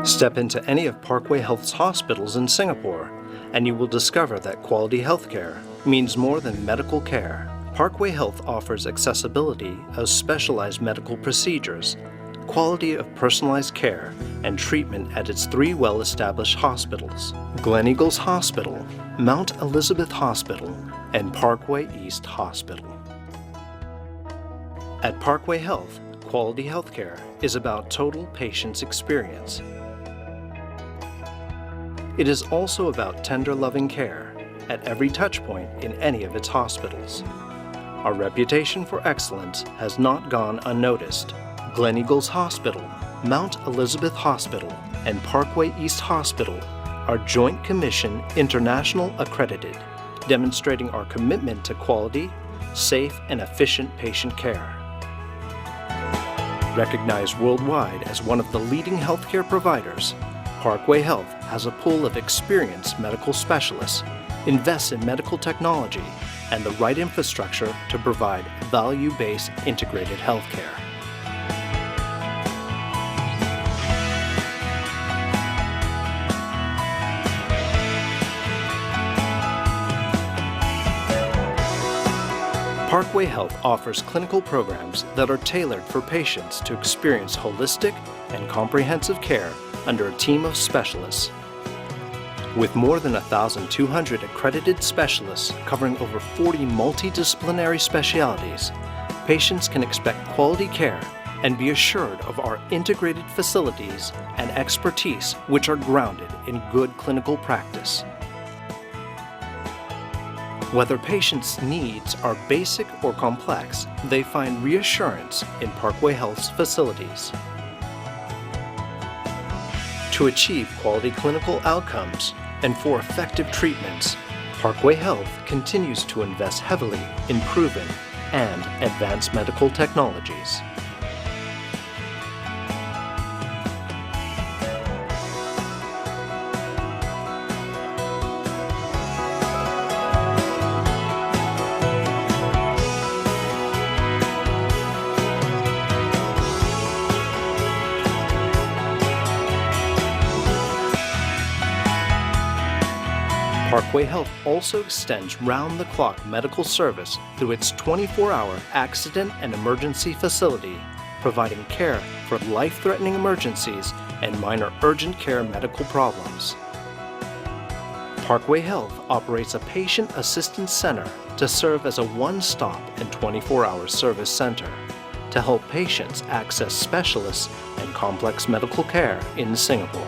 Step into any of Parkway Health's hospitals in Singapore, and you will discover that quality healthcare means more than medical care. Parkway Health offers accessibility of specialized medical procedures, quality of personalized care, and treatment at its 3 well-established hospitals: Gleneagles Hospital, Mount Elizabeth Hospital, and Parkway East Hospital. At Parkway Health, quality healthcare is about total patient's experience. It is also about tender, loving care at every touchpoint in any of its hospitals. Our reputation for excellence has not gone unnoticed. Gleneagles Hospital, Mount Elizabeth Hospital, and Parkway East Hospital are Joint Commission International accredited, demonstrating our commitment to quality, safe, and efficient patient care. Recognized worldwide as one of the leading healthcare providers, Parkway Health has a pool of experienced medical specialists, invests in medical technology, and the right infrastructure to provide value-based integrated healthcare. Parkway Health offers clinical programs that are tailored for patients to experience holistic and comprehensive care under a team of specialists. With more than 1,200 accredited specialists covering over 40 multidisciplinary specialties, patients can expect quality care and be assured of our integrated facilities and expertise, which are grounded in good clinical practice. Whether patients' needs are basic or complex, they find reassurance in Parkway Health's facilities. To achieve quality clinical outcomes and for effective treatments, Parkway Health continues to invest heavily in proven and advanced medical technologies. Parkway Health also extends round-the-clock medical service through its 24-hour accident and emergency facility, providing care for life-threatening emergencies and minor urgent care medical problems. Parkway Health operates a patient assistance center to serve as a one-stop and 24-hour service center to help patients access specialists and complex medical care in Singapore.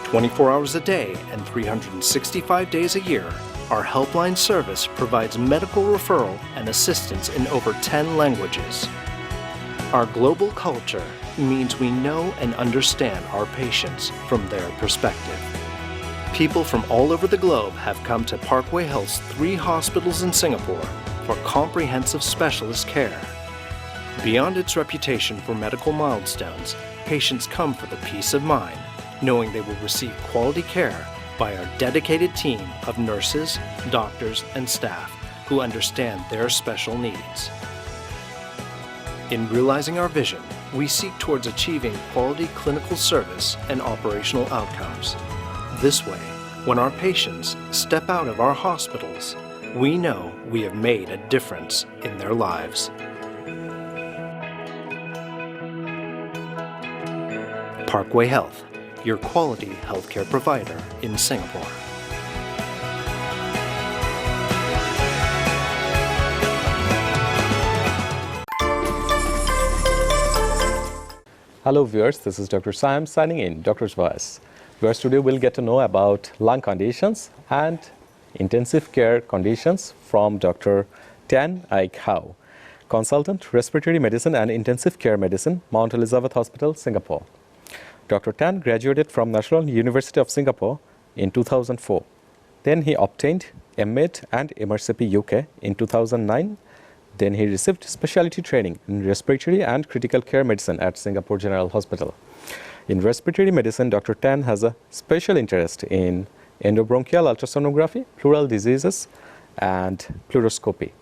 24 hours a day and 365 days a year, our helpline service provides medical referral and assistance in over 10 languages. Our global culture means we know and understand our patients from their perspective. People from all over the globe have come to Parkway Health's 3 hospitals in Singapore for comprehensive specialist care. Beyond its reputation for medical milestones, patients come for the peace of mind, knowing they will receive quality care by our dedicated team of nurses, doctors, and staff who understand their special needs. In realizing our vision, we seek towards achieving quality clinical service and operational outcomes. This way, when our patients step out of our hospitals, we know we have made a difference in their lives. Parkway Health, your quality healthcare provider in Singapore. Hello viewers, this is Dr. Sam signing in, Doctor's Voice. Viewers, today we'll get to know about lung conditions and intensive care conditions from Dr. Tan Aik Hau, Consultant Respiratory Medicine and Intensive Care Medicine, Mount Elizabeth Hospital, Singapore. Dr. Tan graduated from National University of Singapore in 2004. Then he obtained M.Med and MRCP UK in 2009. Then he received specialty training in respiratory and critical care medicine at Singapore General Hospital. In respiratory medicine, Dr. Tan has a special interest in endobronchial ultrasonography, pleural diseases, and pleuroscopy.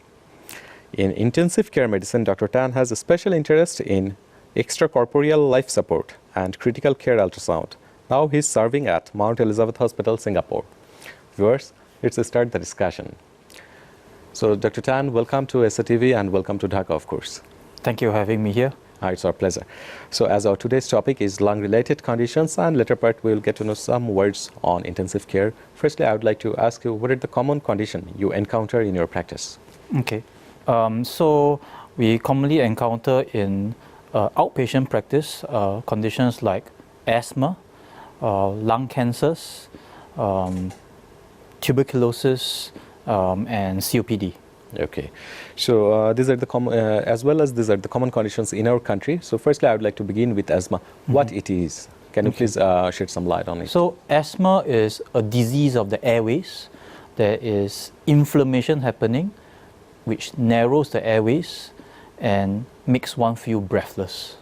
In intensive care medicine, Dr. Tan has a special interest in extracorporeal life support, and critical care ultrasound. Now he's serving at Mount Elizabeth Hospital, Singapore. Viewers, let's start the discussion. So, Dr. Tan, welcome to SATV and welcome to Dhaka, of course. Thank you for having me here. It's our pleasure. So, as our today's topic is lung-related conditions, and later part we'll get to know some words on intensive care. Firstly, I would like to ask you, what are the common conditions you encounter in your practice? Okay. So we commonly encounter in outpatient practice conditions like asthma, lung cancers, tuberculosis, and COPD. Okay, so these are the common conditions in our country. So firstly, I would like to begin with asthma. What it is? Can you please shed some light on it? So asthma is a disease of the airways. There is inflammation happening, which narrows the airways and makes one feel breathless.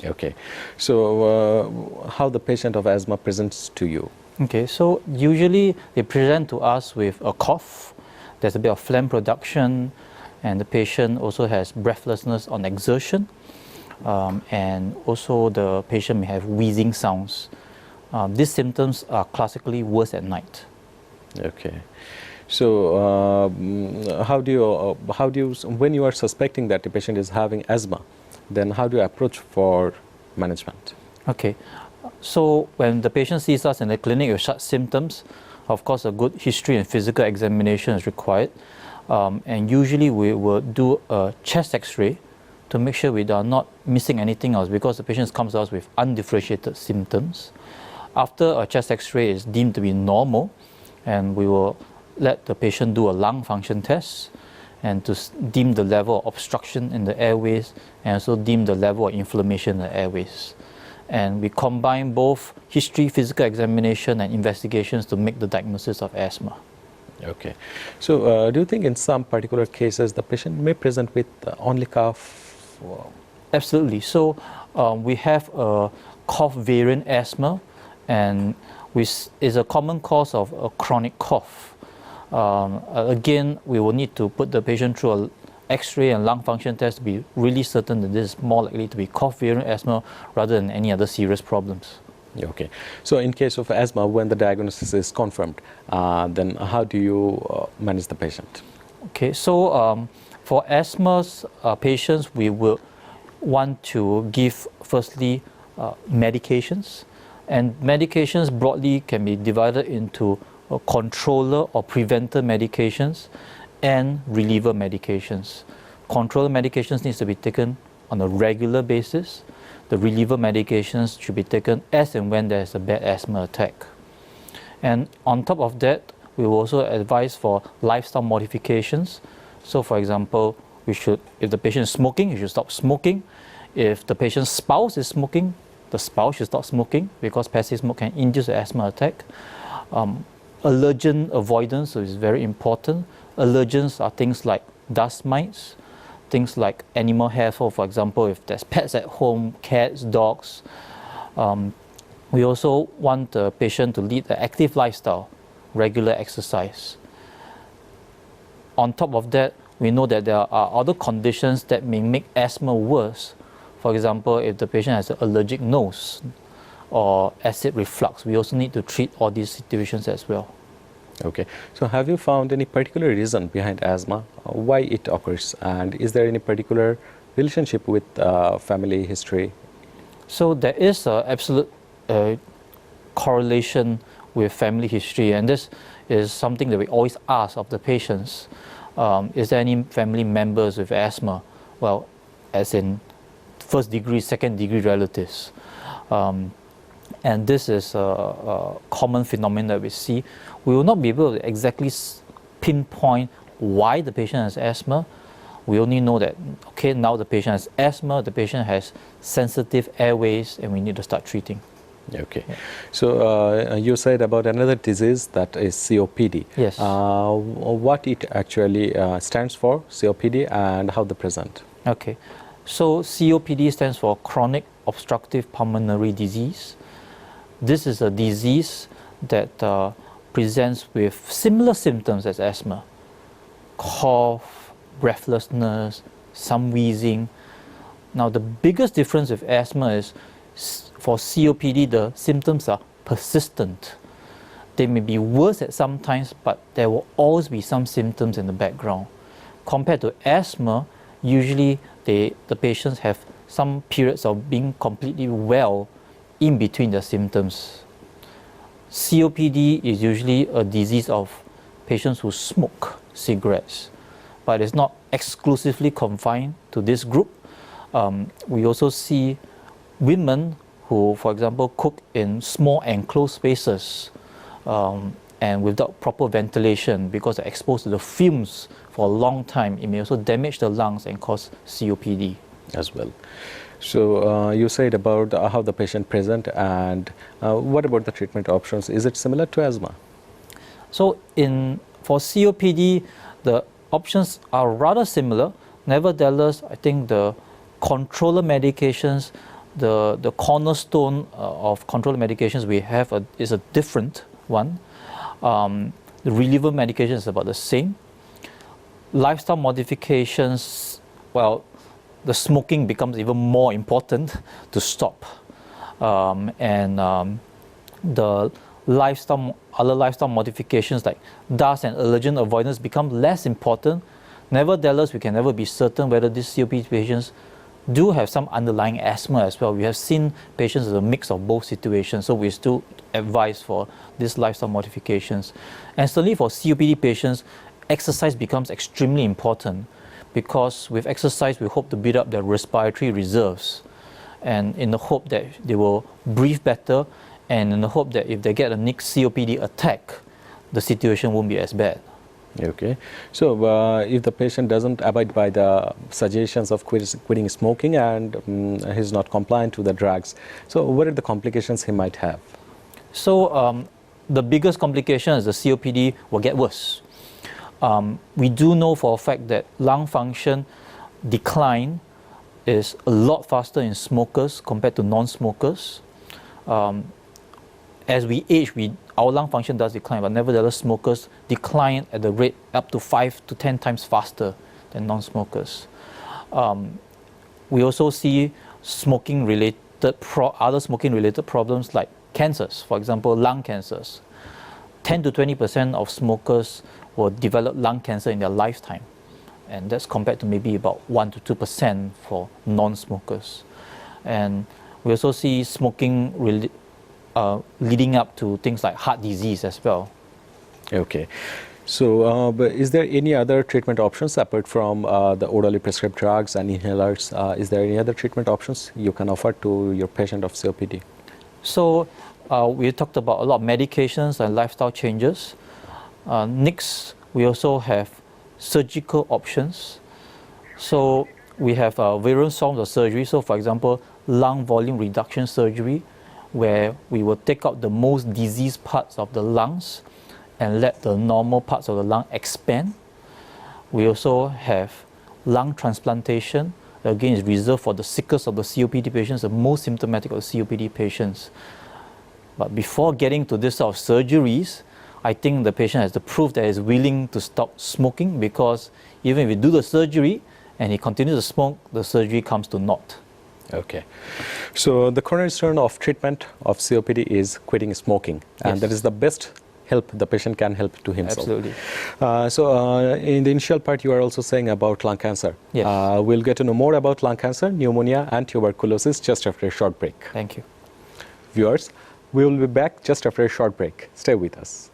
Okay, so how the patient of asthma presents to you? Okay, so usually they present to us with a cough, there's a bit of phlegm production, and the patient also has breathlessness on exertion, and also the patient may have wheezing sounds. These symptoms are classically worse at night. Okay, so when you are suspecting that the patient is having asthma, then how do you approach for management? Okay, so when the patient sees us in the clinic with such symptoms, of course a good history and physical examination is required, and usually we will do a chest x-ray to make sure we are not missing anything else, because the patient comes to us with undifferentiated symptoms. After a chest x-ray is deemed to be normal, and we will let the patient do a lung function test and to deem the level of obstruction in the airways, and also deem the level of inflammation in the airways. And we combine both history, physical examination, and investigations to make the diagnosis of asthma. Okay, so do you think in some particular cases the patient may present with only cough? Absolutely. So we have a cough variant asthma, and which is a common cause of a chronic cough. Again, we will need to put the patient through an X-ray and lung function test to be really certain that this is more likely to be cough variant asthma rather than any other serious problems. Okay, so in case of asthma, when the diagnosis is confirmed, then how do you manage the patient? Okay, so for asthma patients, we will want to give firstly medications, and medications broadly can be divided into controller or preventer medications and reliever medications. Controller medications needs to be taken on a regular basis. The reliever medications should be taken as and when there is a bad asthma attack. And on top of that, we will also advise for lifestyle modifications. So for example, if the patient is smoking, you should stop smoking. If the patient's spouse is smoking, the spouse should stop smoking, because passive smoke can induce an asthma attack. Allergen avoidance is very important. Allergens are things like dust mites, things like animal hair fall, for example, if there's pets at home, cats, dogs. We also want the patient to lead an active lifestyle, regular exercise. On top of that, we know that there are other conditions that may make asthma worse. For example, if the patient has an allergic nose or acid reflux, we also need to treat all these situations as well. Okay, so have you found any particular reason behind asthma, why it occurs, and is there any particular relationship with family history? So there is an absolute correlation with family history, and this is something that we always ask of the patients. Is there any family members with asthma? Well, as in first degree, second degree relatives. And this is a common phenomenon that we see. We will not be able to exactly pinpoint why the patient has asthma. We only know that, okay, now the patient has asthma, the patient has sensitive airways, and we need to start treating. Okay, yeah. So you said about another disease that is COPD. Yes. What it actually stands for, COPD, and how they present? Okay, so COPD stands for chronic obstructive pulmonary disease. This is a disease that presents with similar symptoms as asthma: cough, breathlessness, some wheezing. Now, the biggest difference with asthma is for COPD, the symptoms are persistent. They may be worse at some times, but there will always be some symptoms in the background. Compared to asthma, usually the patients have some periods of being completely well in between the symptoms. COPD is usually a disease of patients who smoke cigarettes, but it's not exclusively confined to this group. We also see women who, for example, cook in small enclosed spaces and without proper ventilation because they're exposed to the fumes for a long time. It may also damage the lungs and cause COPD. As well. So you said about how the patient present, and what about the treatment options? Is it similar to asthma? So for COPD, the options are rather similar. Nevertheless, I think the controller medications, the cornerstone of controller medications we have is a different one. The reliever medication is about the same. Lifestyle modifications, well, the smoking becomes even more important to stop. The other lifestyle modifications like dust and allergen avoidance become less important. Nevertheless, we can never be certain whether these COPD patients do have some underlying asthma as well. We have seen patients with a mix of both situations, so we still advise for these lifestyle modifications. And certainly for COPD patients, exercise becomes extremely important, because with exercise we hope to build up their respiratory reserves, and in the hope that they will breathe better, and in the hope that if they get a next COPD attack, the situation won't be as bad. Okay, so if the patient doesn't abide by the suggestions of quitting smoking and he's not compliant to the drugs, so what are the complications he might have? So the biggest complication is the COPD will get worse. We do know for a fact that lung function decline is a lot faster in smokers compared to non-smokers. As we age, our lung function does decline, but nevertheless smokers decline at the rate up to 5 to 10 times faster than non-smokers. We also see other smoking-related problems like cancers, for example, lung cancers. 10 to 20% of smokers will develop lung cancer in their lifetime, and that's compared to maybe about 1 to 2% for non-smokers. And we also see smoking leading up to things like heart disease as well. Okay, so but is there any other treatment options apart from the orally prescribed drugs and inhalers? Is there any other treatment options you can offer to your patient of COPD? So we talked about a lot of medications and lifestyle changes. Next, we also have surgical options. So we have various forms of surgery. So for example, lung volume reduction surgery, where we will take out the most diseased parts of the lungs and let the normal parts of the lung expand. We also have lung transplantation. Again, is reserved for the sickest of the COPD patients, the most symptomatic of the COPD patients. But before getting to this sort of surgeries, I think the patient has to prove that he's willing to stop smoking, because even if we do the surgery and he continues to smoke, the surgery comes to naught. Okay, so the cornerstone of treatment of COPD is quitting smoking, and Yes. that is the best help the patient can help to himself. Absolutely. In the initial part, you are also saying about lung cancer. Yes. We'll get to know more about lung cancer, pneumonia, and tuberculosis just after a short break. Thank you. Viewers, we will be back just after a short break. Stay with us.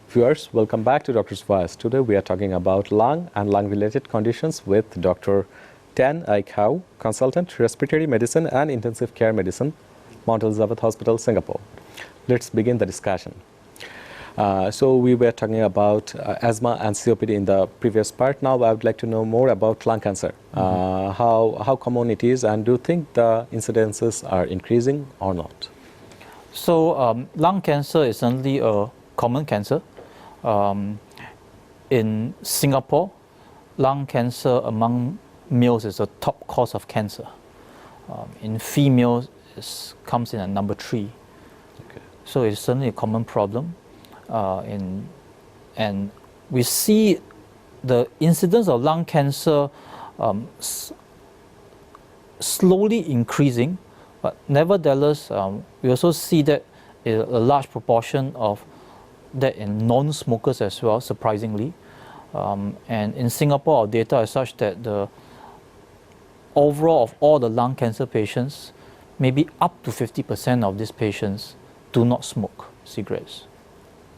Viewers, welcome back to Doctor's Voice. Today we are talking about lung and lung-related conditions with Dr. Tan Ai Khao, Consultant, Respiratory Medicine and Intensive Care Medicine, Mount Elizabeth Hospital, Singapore. Let's begin the discussion. So we were talking about asthma and COPD in the previous part. Now I would like to know more about lung cancer. How common it is, and do you think the incidences are increasing or not? So lung cancer is certainly a common cancer. In Singapore, lung cancer among males is a top cause of cancer. In females, it comes in at number 3. Okay. So it's certainly a common problem. And we see the incidence of lung cancer slowly increasing, but nevertheless, we also see that a large proportion of that in non-smokers as well, surprisingly. And in Singapore, our data is such that the overall of all the lung cancer patients, maybe up to 50% of these patients do not smoke cigarettes.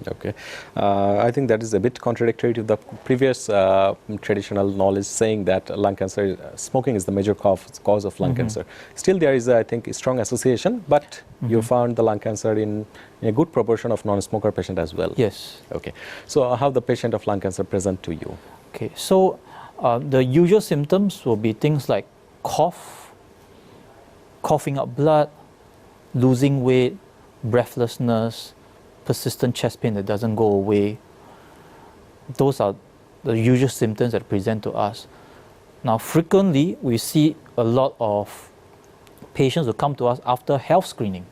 Okay, I think that is a bit contradictory to the previous traditional knowledge saying that lung cancer, smoking is the major cause of lung cancer. Still there is, I think, a strong association, but you found the lung cancer in a good proportion of non-smoker patient as well. Yes. Okay, so how the patient of lung cancer present to you? Okay, so the usual symptoms will be things like cough, coughing up blood, losing weight, breathlessness, persistent chest pain that doesn't go away. Those are the usual symptoms that present to us. Now, frequently, we see a lot of patients who come to us after health screening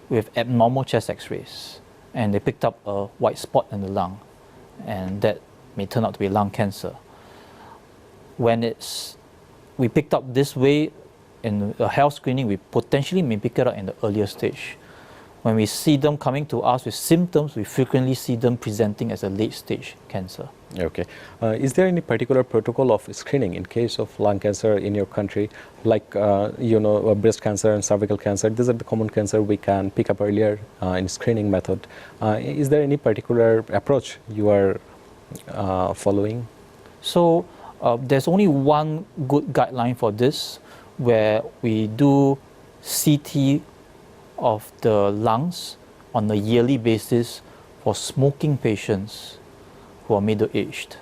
with abnormal chest x-rays, and they picked up a white spot in the lung, and that may turn out to be lung cancer. When we picked up this way in a health screening, we potentially may pick it up in the earlier stage. When we see them coming to us with symptoms, we frequently see them presenting as a late-stage cancer. Okay. Is there any particular protocol of screening in case of lung cancer in your country, like breast cancer and cervical cancer? These are the common cancer we can pick up earlier in screening method. Is there any particular approach you are following? So there's only one good guideline for this, where we do CT of the lungs on a yearly basis for smoking patients who are middle-aged.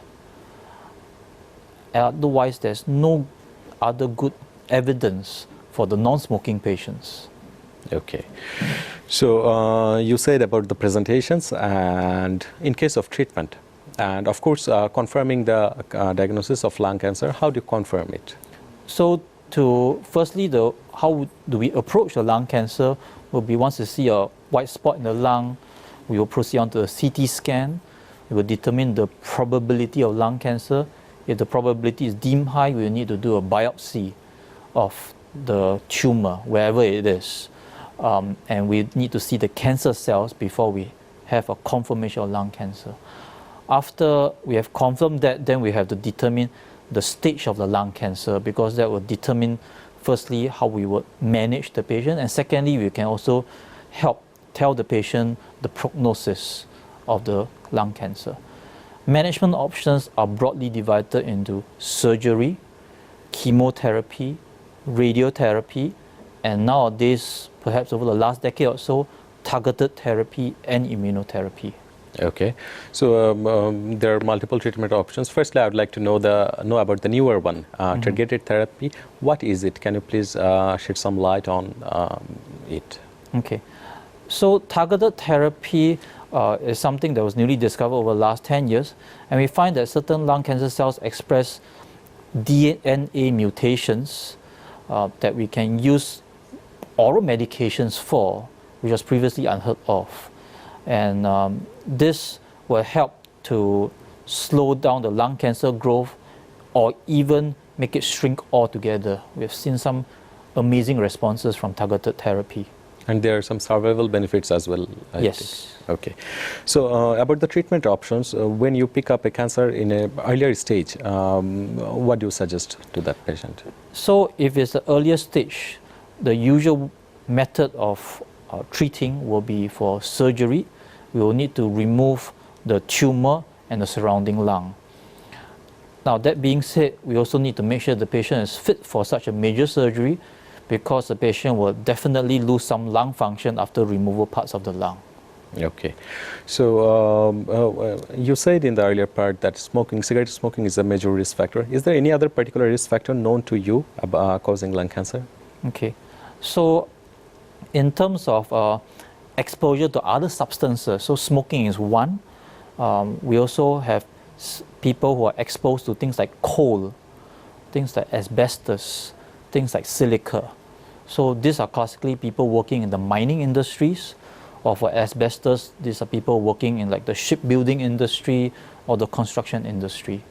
Otherwise, there's no other good evidence for the non-smoking patients. Okay. So you said about the presentations and in case of treatment, and of course confirming the diagnosis of lung cancer, how do you confirm it? So firstly, how do we approach the lung cancer will be, once you see a white spot in the lung, we will proceed on to a CT scan. We will determine the probability of lung cancer. If the probability is deemed high, we will need to do a biopsy of the tumor, wherever it is. And we need to see the cancer cells before we have a confirmation of lung cancer. After we have confirmed that, then we have to determine the stage of the lung cancer, because that will determine firstly how we would manage the patient, and secondly we can also help tell the patient the prognosis of the lung cancer. Management options are broadly divided into surgery, chemotherapy, radiotherapy, and nowadays, perhaps over the last decade or so, targeted therapy and immunotherapy. Okay, so there are multiple treatment options. Firstly, I would like to know about the newer one, targeted therapy. What is it? Can you please shed some light on it? Okay, so targeted therapy is something that was newly discovered over the last 10 years, and we find that certain lung cancer cells express DNA mutations that we can use oral medications for, which was previously unheard of. And this will help to slow down the lung cancer growth or even make it shrink altogether. We've seen some amazing responses from targeted therapy. And there are some survival benefits as well, I yes. think. Okay. So about the treatment options, when you pick up a cancer in an earlier stage, what do you suggest to that patient? So if it's the earlier stage, the usual method of treating will be for surgery. We will need to remove the tumor and the surrounding lung. Now, that being said, we also need to make sure the patient is fit for such a major surgery, because the patient will definitely lose some lung function after removal parts of the lung. Okay. So you said in the earlier part that cigarette smoking is a major risk factor. Is there any other particular risk factor known to you about causing lung cancer? Okay. So in terms of exposure to other substances, so smoking is one. We also have people who are exposed to things like coal, things like asbestos, things like silica. So these are classically people working in the mining industries or for asbestos, these are people working in like the shipbuilding industry or the construction industry.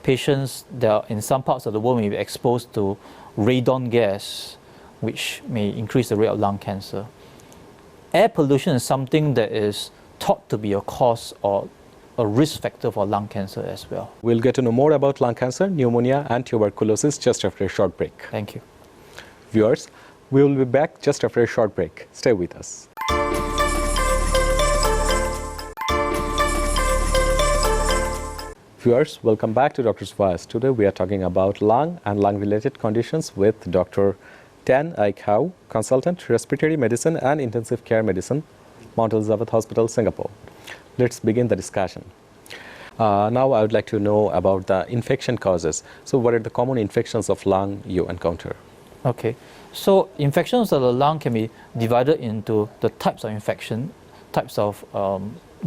Patients that are in some parts of the world may be exposed to radon gas, which may increase the rate of lung cancer. Air pollution is something that is thought to be a cause or a risk factor for lung cancer as well. We'll get to know more about lung cancer, pneumonia, and tuberculosis just after a short break. Thank you. Viewers, we will be back just after a short break. Stay with us. Viewers, welcome back to Doctor's Voice. Today we are talking about lung and lung-related conditions with Dr. Tan Ai Khau, Consultant, Respiratory Medicine and Intensive Care Medicine, Mount Elizabeth Hospital, Singapore. Let's begin the discussion. Now I would like to know about the infection causes. So what are the common infections of lung you encounter? Okay, so infections of the lung can be divided into the types of infection, types of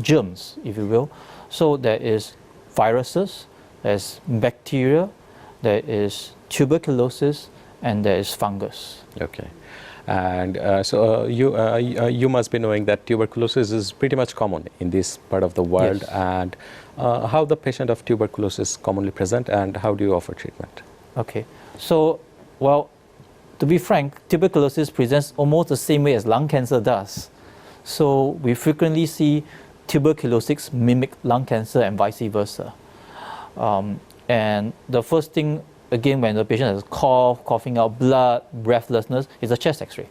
germs, if you will. So there is viruses, there's bacteria, there is tuberculosis, and there is fungus. Okay. And you must be knowing that tuberculosis is pretty much common in this part of the world. Yes. And how the patient of tuberculosis commonly present and how do you offer treatment? Okay, so, well, to be frank, tuberculosis presents almost the same way as lung cancer does. So we frequently see tuberculosis mimic lung cancer and vice versa. And the first thing, again, when the patient has cough, coughing out blood, breathlessness, is a chest x-ray.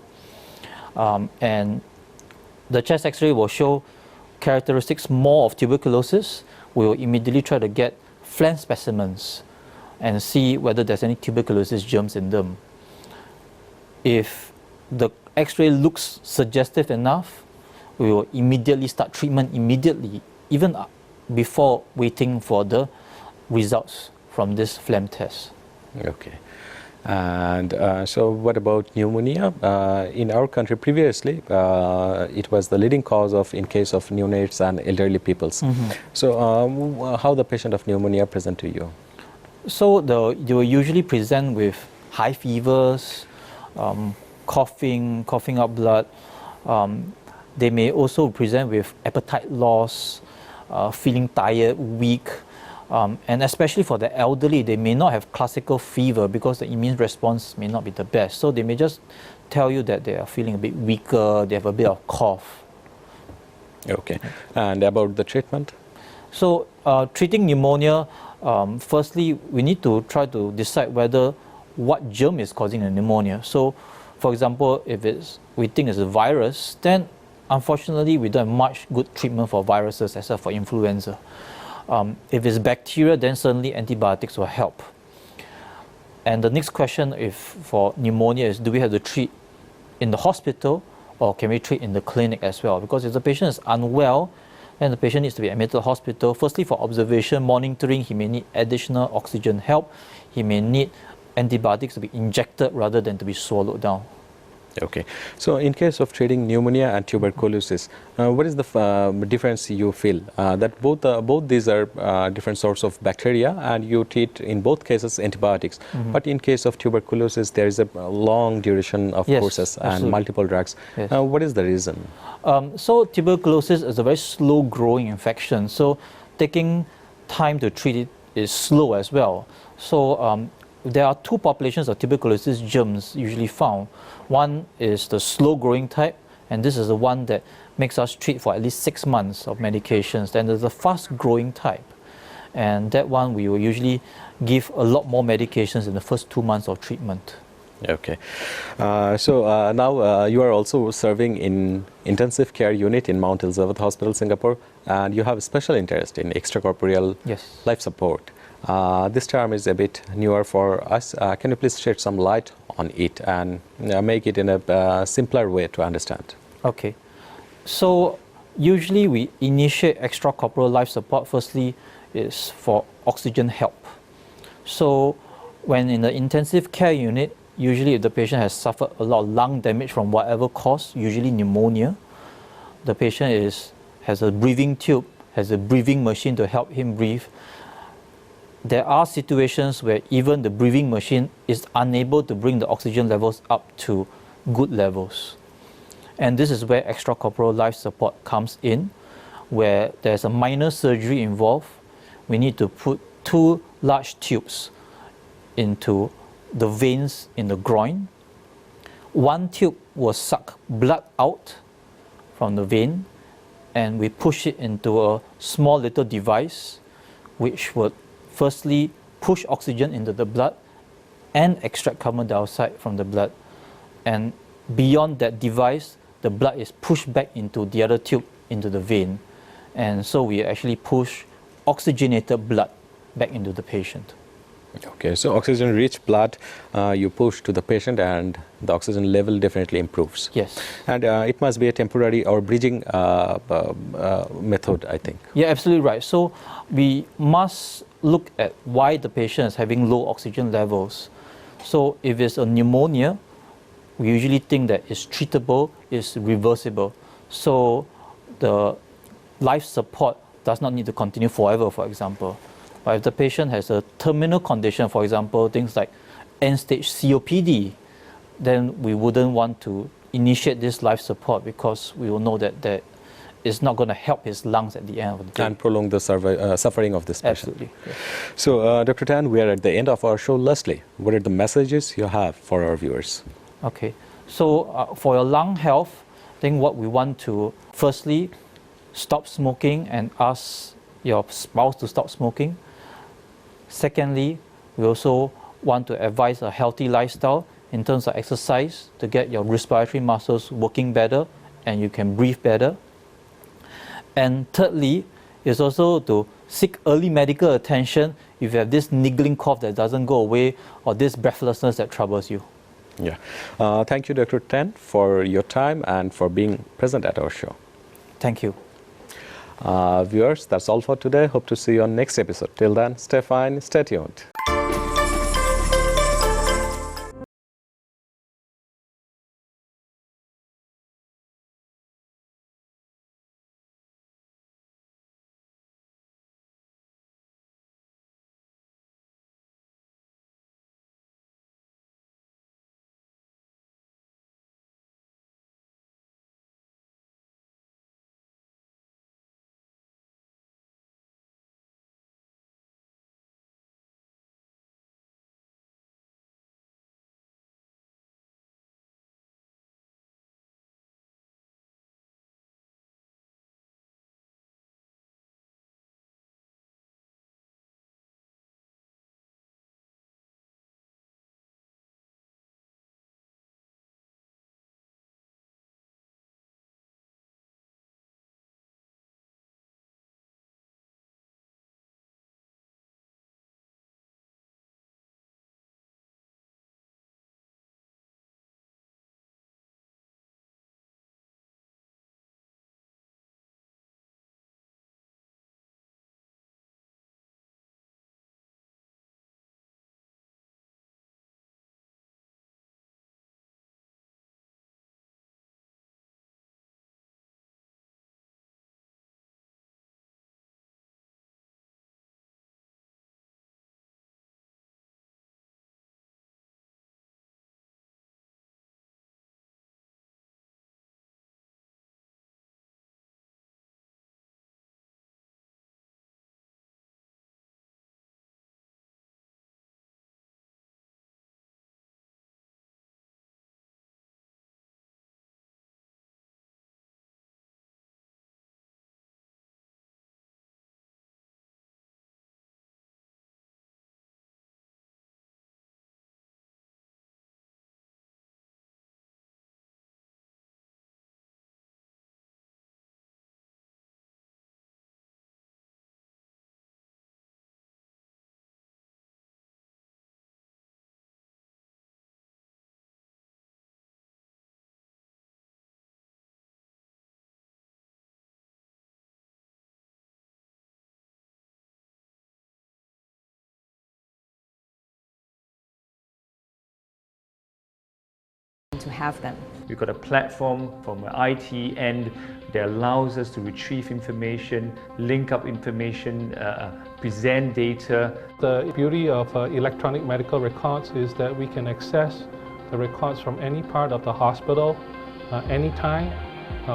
And the chest x-ray will show characteristics more of tuberculosis. We will immediately try to get phlegm specimens and see whether there's any tuberculosis germs in them. If the x-ray looks suggestive enough, we will immediately start treatment immediately, even before waiting for the results from this phlegm test. Okay. And so what about pneumonia? In our country previously, it was the leading cause in case of neonates and elderly peoples. Mm-hmm. So how the patient of pneumonia present to you? So they will usually present with high fevers, coughing out blood. They may also present with appetite loss, feeling tired, weak. And especially for the elderly, they may not have classical fever because the immune response may not be the best. So they may just tell you that they are feeling a bit weaker, they have a bit of cough. Okay. And about the treatment? So treating pneumonia, firstly, we need to try to decide whether what germ is causing the pneumonia. So, for example, if we think it's a virus, then unfortunately we don't have much good treatment for viruses except for influenza. If it's bacteria, then certainly antibiotics will help. And the next question for pneumonia is, do we have to treat in the hospital or can we treat in the clinic as well? Because if the patient is unwell, then the patient needs to be admitted to the hospital. Firstly, for observation, monitoring, he may need additional oxygen help. He may need antibiotics to be injected rather than to be swallowed down. Okay. So in case of treating pneumonia and tuberculosis, what is the difference you feel? That both these are different sorts of bacteria and you treat in both cases antibiotics. Mm-hmm. But in case of tuberculosis, there is a long duration of courses and multiple drugs. Yes. What is the reason? So tuberculosis is a very slow growing infection. So taking time to treat it is slow as well. So there are two populations of tuberculosis germs usually found. One is the slow-growing type, and this is the one that makes us treat for at least 6 months of medications. Then there's the fast-growing type, and that one we will usually give a lot more medications in the first 2 months of treatment. Okay. So now you are also serving in intensive care unit in Mount Elizabeth Hospital, Singapore, and you have a special interest in extracorporeal life support. This term is a bit newer for us. Can you please shed some light on it and make it in a simpler way to understand? Okay. So usually we initiate extracorporeal life support. Firstly is for oxygen help. So when in the intensive care unit, usually if the patient has suffered a lot of lung damage from whatever cause, usually pneumonia, the patient has a breathing tube, has a breathing machine to help him breathe. There are situations where even the breathing machine is unable to bring the oxygen levels up to good levels. And this is where extracorporeal life support comes in, where there's a minor surgery involved. We need to put 2 large tubes into the veins in the groin. One tube will suck blood out from the vein, and we push it into a small little device which would firstly push oxygen into the blood and extract carbon dioxide from the blood. And beyond that device, the blood is pushed back into the other tube into the vein. And so we actually push oxygenated blood back into the patient. Okay, so oxygen-rich blood you push to the patient and the oxygen level definitely improves. Yes. And it must be a temporary or bridging method, I think. Yeah, absolutely right. So we must look at why the patient is having low oxygen levels. So if it's a pneumonia, we usually think that it's treatable, it's reversible. So the life support does not need to continue forever, for example. But if the patient has a terminal condition, for example, things like end-stage COPD, then we wouldn't want to initiate this life support because we will know that it's not going to help his lungs at the end of the day. And prolong the suffering of this patient. Absolutely. Yes. So, Dr. Tan, we are at the end of our show. Lastly, what are the messages you have for our viewers? Okay. So, for your lung health, I think what we want to firstly stop smoking and ask your spouse to stop smoking. Secondly, we also want to advise a healthy lifestyle in terms of exercise to get your respiratory muscles working better and you can breathe better. And thirdly, is also to seek early medical attention if you have this niggling cough that doesn't go away or this breathlessness that troubles you. Yeah. Thank you, Dr. Tan, for your time and for being present at our show. Thank you. Viewers, that's all for today. Hope to see you on next episode. Till then, stay fine, stay tuned. to have them. We've got a platform from the IT end that allows us to retrieve information, link up information, present data. The beauty of electronic medical records is that we can access the records from any part of the hospital anytime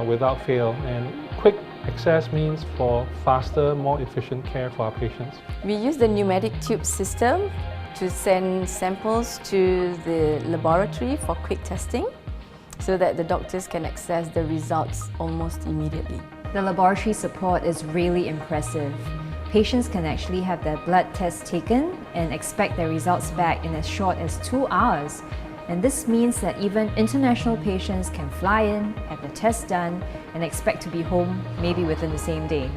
without fail. And quick access means for faster, more efficient care for our patients. We use the pneumatic tube system to send samples to the laboratory for quick testing so that the doctors can access the results almost immediately. The laboratory support is really impressive. Patients can actually have their blood tests taken and expect their results back in as short as 2 hours. And this means that even international patients can fly in, have the test done, and expect to be home maybe within the same day.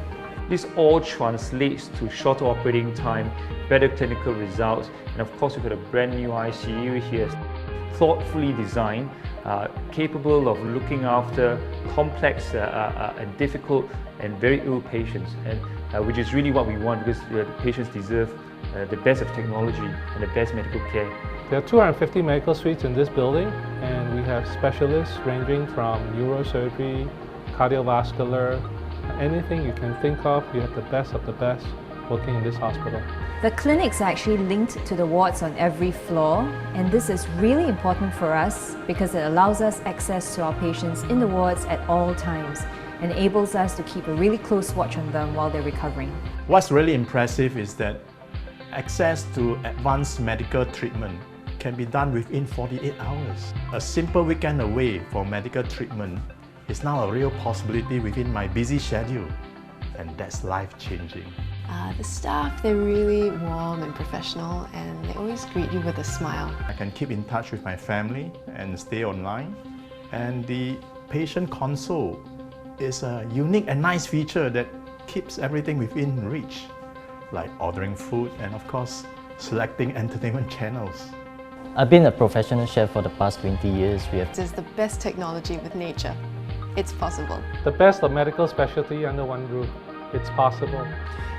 This all translates to shorter operating time, better clinical results, and of course we've got a brand new ICU here, thoughtfully designed, capable of looking after complex and difficult and very ill patients, and which is really what we want, because the patients deserve the best of technology and the best medical care. There are 250 medical suites in this building, and we have specialists ranging from neurosurgery, cardiovascular, anything you can think of. You have the best of the best working in this hospital. The clinic's actually linked to the wards on every floor, and this is really important for us because it allows us access to our patients in the wards at all times and enables us to keep a really close watch on them while they're recovering. What's really impressive is that access to advanced medical treatment can be done within 48 hours. A simple weekend away for medical treatment is now a real possibility within my busy schedule, and that's life-changing. The staff, they're really warm and professional, and they always greet you with a smile. I can keep in touch with my family and stay online. And the patient console is a unique and nice feature that keeps everything within reach, like ordering food and of course, selecting entertainment channels. I've been a professional chef for the past 20 years. This is the best technology with nature. It's possible. The best of medical specialty under one roof. It's possible.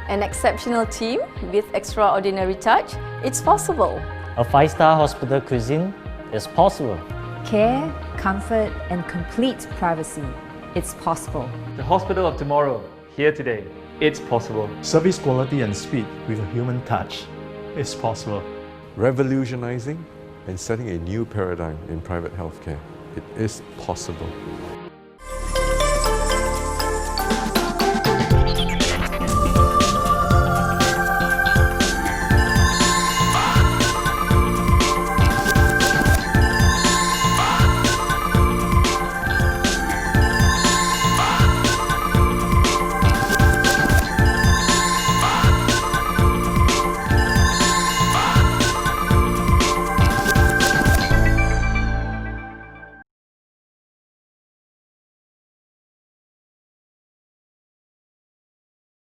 An exceptional team with extraordinary touch, it's possible. A 5-star hospital cuisine is possible. Care, comfort, and complete privacy. It's possible. The hospital of tomorrow, here today, it's possible. Service quality and speed with a human touch is possible. Revolutionizing and setting a new paradigm in private healthcare. It is possible.